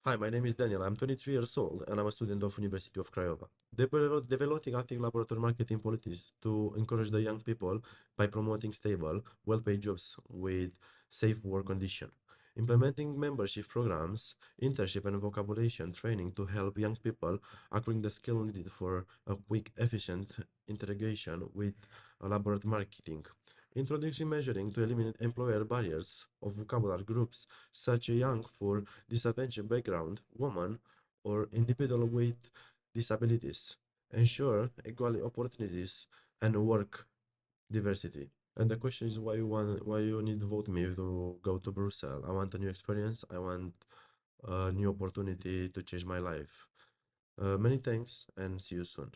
Hi, my name is Daniel. I'm 23 years old and I'm a student of University of Craiova. Developing active laboratory marketing policies to encourage the young people by promoting stable, well-paid jobs with safe work condition. Implementing membership programs, internship and vocabulary training to help young people acquiring the skill needed for a quick, efficient integration with laboratory marketing. Introducing measuring to eliminate employer barriers of vocabulary groups such as young for disadvantaged background, women, or individual with disabilities. Ensure equal opportunities and work diversity. And the question is why you need to vote me to go to Brussels. I want a new experience. I want a new opportunity to change my life. Many thanks and see you soon.